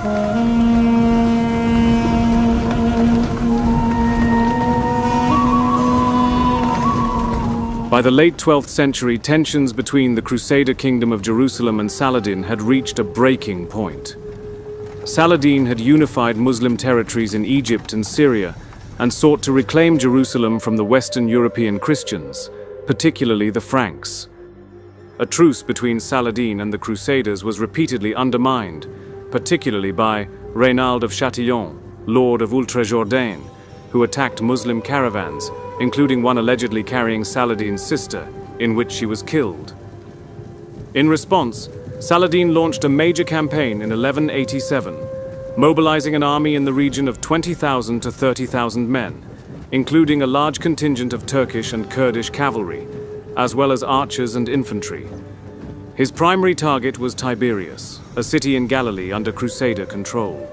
By the late 12th century, tensions between the Crusader Kingdom of Jerusalem and Saladin had reached a breaking point. Saladin had unified Muslim territories in Egypt and Syria and sought to reclaim Jerusalem from the Western European Christians, particularly the Franks. A truce between Saladin and the Crusaders was repeatedly undermined, particularly by Reynald of Châtillon, Lord of Ultra-Jourdain, who attacked Muslim caravans, including one allegedly carrying Saladin's sister, in which she was killed. In response, Saladin launched a major campaign in 1187, mobilizing an army in the region of 20,000 to 30,000 men, including a large contingent of Turkish and Kurdish cavalry, as well as archers and infantry. His primary target was Tiberias, a city in Galilee under Crusader control.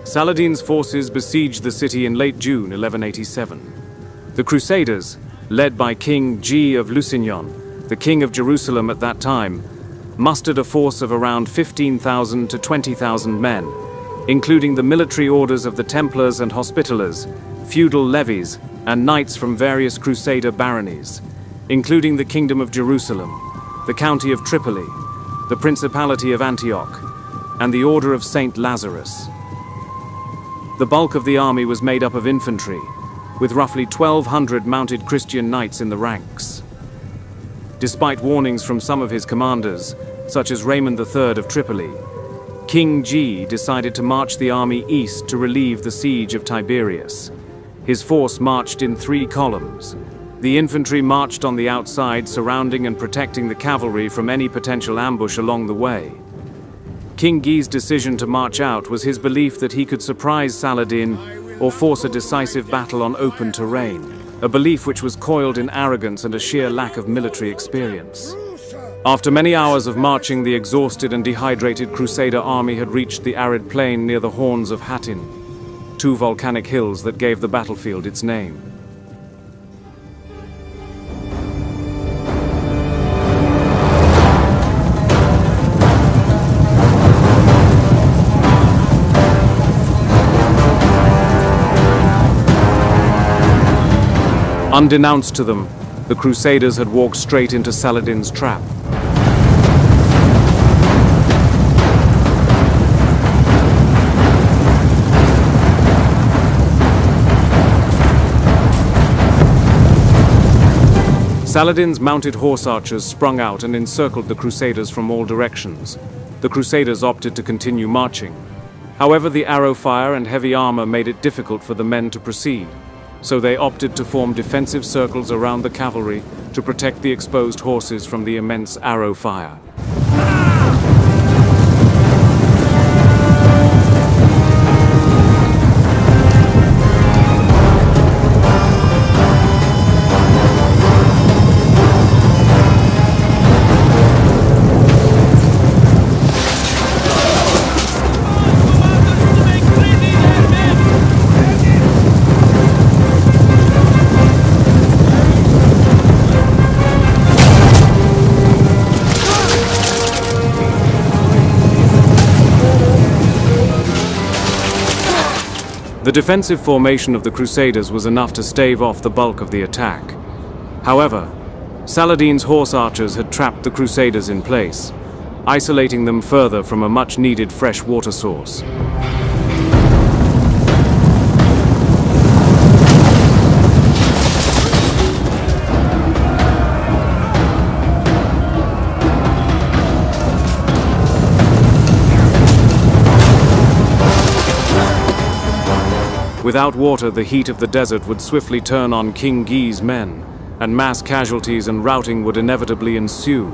Saladin's forces besieged the city in late June 1187. The Crusaders, led by King G of Lusignan, the king of Jerusalem at that time, mustered a force of around 15,000 to 20,000 men, including the military orders of the Templars and Hospitallers, feudal levies, and knights from various Crusader baronies, including the Kingdom of Jerusalem, the County of Tripoli, the Principality of Antioch, and the Order of Saint Lazarus. The bulk of the army was made up of infantry, with roughly 1,200 mounted Christian knights in the ranks. Despite warnings from some of his commanders, such as Raymond III of Tripoli, King G decided to march the army east to relieve the siege of Tiberias. His force marched in 3 columns. The infantry marched on the outside, surrounding and protecting the cavalry from any potential ambush along the way. King G's decision to march out was his belief that he could surprise Saladin or force a decisive battle on open terrain, a belief which was coiled in arrogance and a sheer lack of military experience. After many hours of marching, the exhausted and dehydrated Crusader army had reached the arid plain near the Horns of Hattin, 2 volcanic hills that gave the battlefield its name. Unbeknownst to them, the Crusaders had walked straight into Saladin's trap. Saladin's mounted horse archers sprung out and encircled the Crusaders from all directions. The Crusaders opted to continue marching. However, the arrow fire and heavy armor made it difficult for the men to proceed, so they opted to form defensive circles around the cavalry to protect the exposed horses from the immense arrow fire. The defensive formation of the Crusaders was enough to stave off the bulk of the attack. However, Saladin's horse archers had trapped the Crusaders in place, isolating them further from a much-needed fresh water source. Without water, the heat of the desert would swiftly turn on King G's men, and mass casualties and routing would inevitably ensue.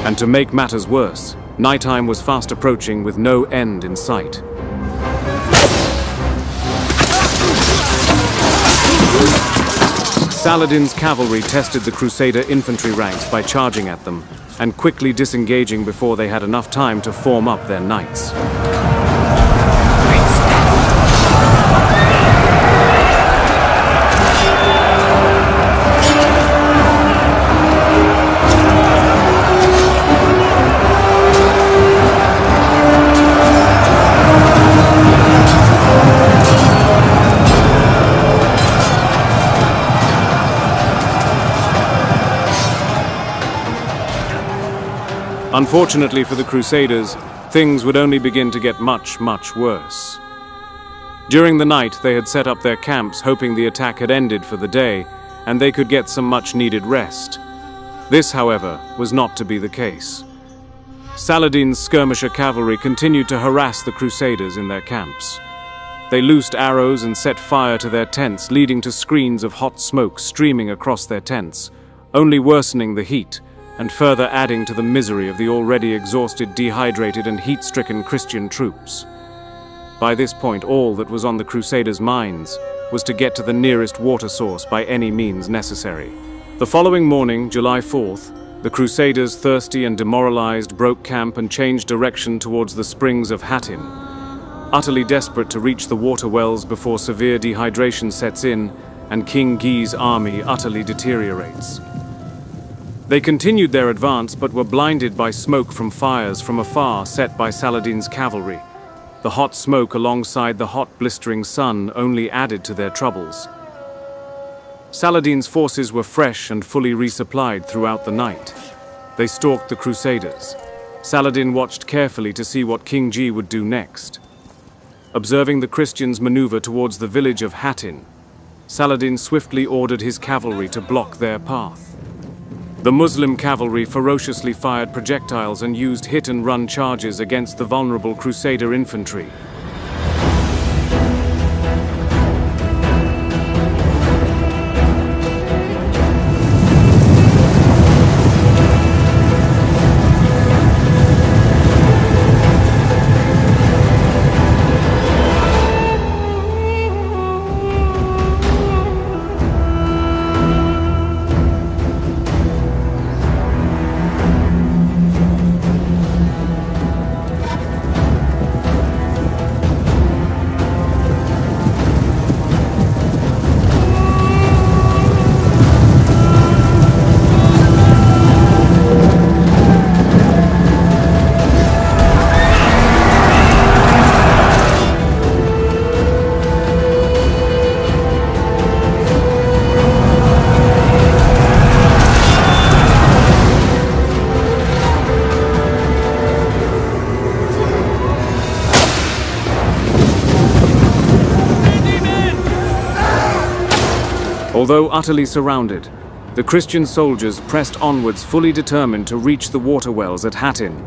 And to make matters worse, nighttime was fast approaching with no end in sight. Saladin's cavalry tested the Crusader infantry ranks by charging at them, and quickly disengaging before they had enough time to form up their knights. Unfortunately for the Crusaders, things would only begin to get much, much worse. During the night, they had set up their camps, hoping the attack had ended for the day, and they could get some much-needed rest. This, however, was not to be the case. Saladin's skirmisher cavalry continued to harass the Crusaders in their camps. They loosed arrows and set fire to their tents, leading to screens of hot smoke streaming across their tents, only worsening the heat and further adding to the misery of the already exhausted, dehydrated, and heat-stricken Christian troops. By this point, all that was on the Crusaders' minds was to get to the nearest water source by any means necessary. The following morning, July 4th, the Crusaders, thirsty and demoralized, broke camp and changed direction towards the springs of Hattin, utterly desperate to reach the water wells before severe dehydration sets in and King Guy's army utterly deteriorates. They continued their advance but were blinded by smoke from fires from afar set by Saladin's cavalry. The hot smoke alongside the hot, blistering sun only added to their troubles. Saladin's forces were fresh and fully resupplied throughout the night. They stalked the Crusaders. Saladin watched carefully to see what King Guy would do next. Observing the Christians maneuver towards the village of Hattin, Saladin swiftly ordered his cavalry to block their path. The Muslim cavalry ferociously fired projectiles and used hit-and-run charges against the vulnerable Crusader infantry. Although utterly surrounded, the Christian soldiers pressed onwards, fully determined to reach the water wells at Hattin.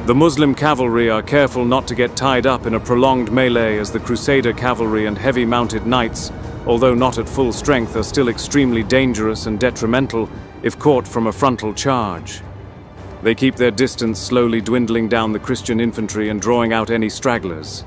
The Muslim cavalry are careful not to get tied up in a prolonged melee, as the Crusader cavalry and heavy mounted knights, although not at full strength, are still extremely dangerous and detrimental if caught from a frontal charge. They keep their distance, slowly dwindling down the Christian infantry and drawing out any stragglers.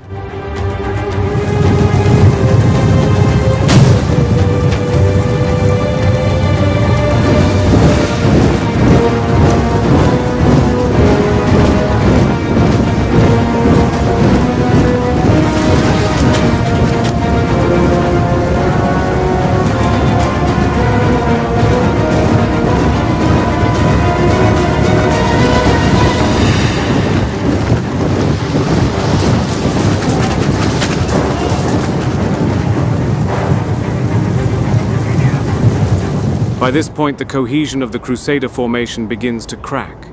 By this point, the cohesion of the Crusader formation begins to crack.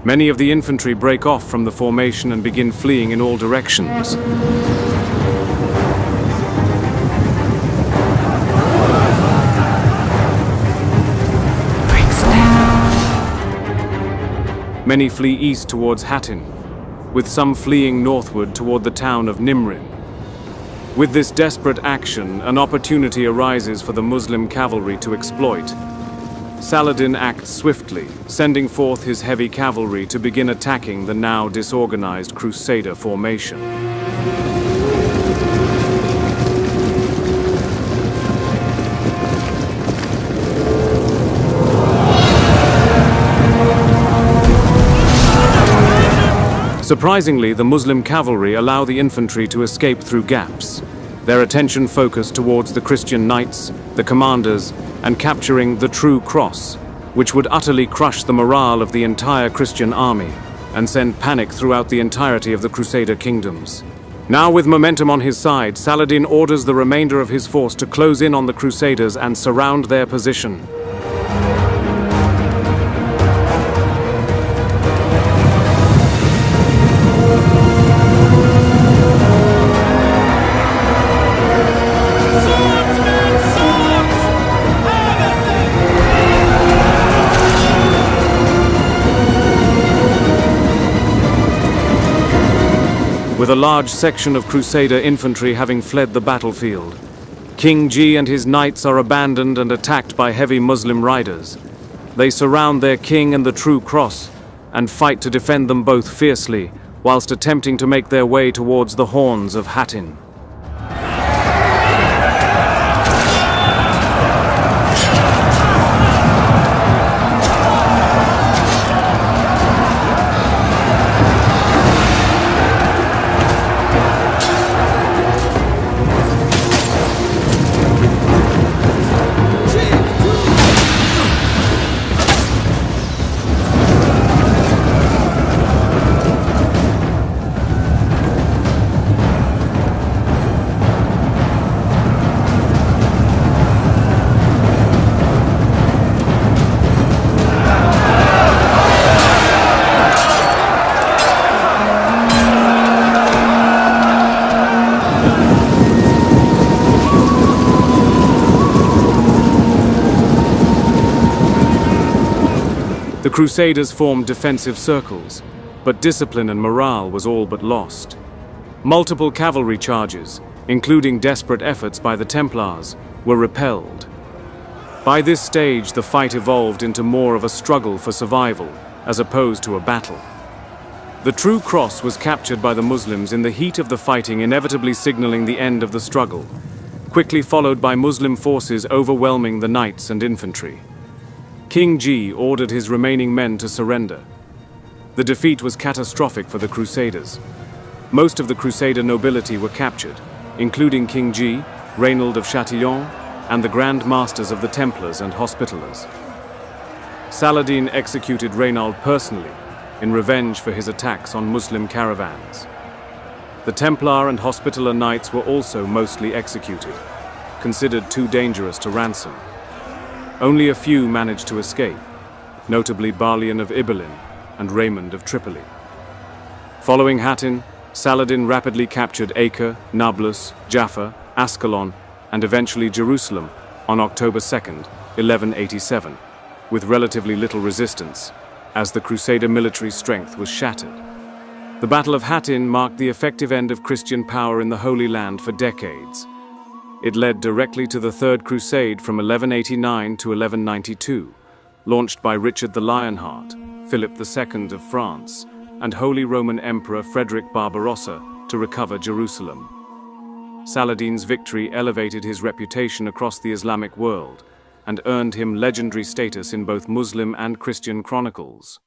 Many of the infantry break off from the formation and begin fleeing in all directions. Many flee east towards Hattin, with some fleeing northward toward the town of Nimrin. With this desperate action, an opportunity arises for the Muslim cavalry to exploit. Saladin acts swiftly, sending forth his heavy cavalry to begin attacking the now disorganized Crusader formation. Surprisingly, the Muslim cavalry allow the infantry to escape through gaps, their attention focused towards the Christian knights, the commanders, and capturing the True Cross, which would utterly crush the morale of the entire Christian army and send panic throughout the entirety of the Crusader kingdoms. Now, with momentum on his side, Saladin orders the remainder of his force to close in on the Crusaders and surround their position. With a large section of Crusader infantry having fled the battlefield, King Ji and his knights are abandoned and attacked by heavy Muslim riders. They surround their king and the True Cross and fight to defend them both fiercely, whilst attempting to make their way towards the horns of Hattin. The Crusaders formed defensive circles, but discipline and morale was all but lost. Multiple cavalry charges, including desperate efforts by the Templars, were repelled. By this stage, the fight evolved into more of a struggle for survival, as opposed to a battle. The True Cross was captured by the Muslims in the heat of the fighting, inevitably signaling the end of the struggle, quickly followed by Muslim forces overwhelming the knights and infantry. King Ji ordered his remaining men to surrender. The defeat was catastrophic for the Crusaders. Most of the Crusader nobility were captured, including King Ji, Reynald of Chatillon, and the Grand Masters of the Templars and Hospitallers. Saladin executed Reynald personally, in revenge for his attacks on Muslim caravans. The Templar and Hospitaller knights were also mostly executed, considered too dangerous to ransom. Only a few managed to escape, notably Balian of Ibelin and Raymond of Tripoli. Following Hattin, Saladin rapidly captured Acre, Nablus, Jaffa, Ascalon, and eventually Jerusalem on October 2nd, 1187, with relatively little resistance, as the Crusader military strength was shattered. The Battle of Hattin marked the effective end of Christian power in the Holy Land for decades. It led directly to the Third Crusade from 1189 to 1192, launched by Richard the Lionheart, Philip II of France, and Holy Roman Emperor Frederick Barbarossa to recover Jerusalem. Saladin's victory elevated his reputation across the Islamic world and earned him legendary status in both Muslim and Christian chronicles.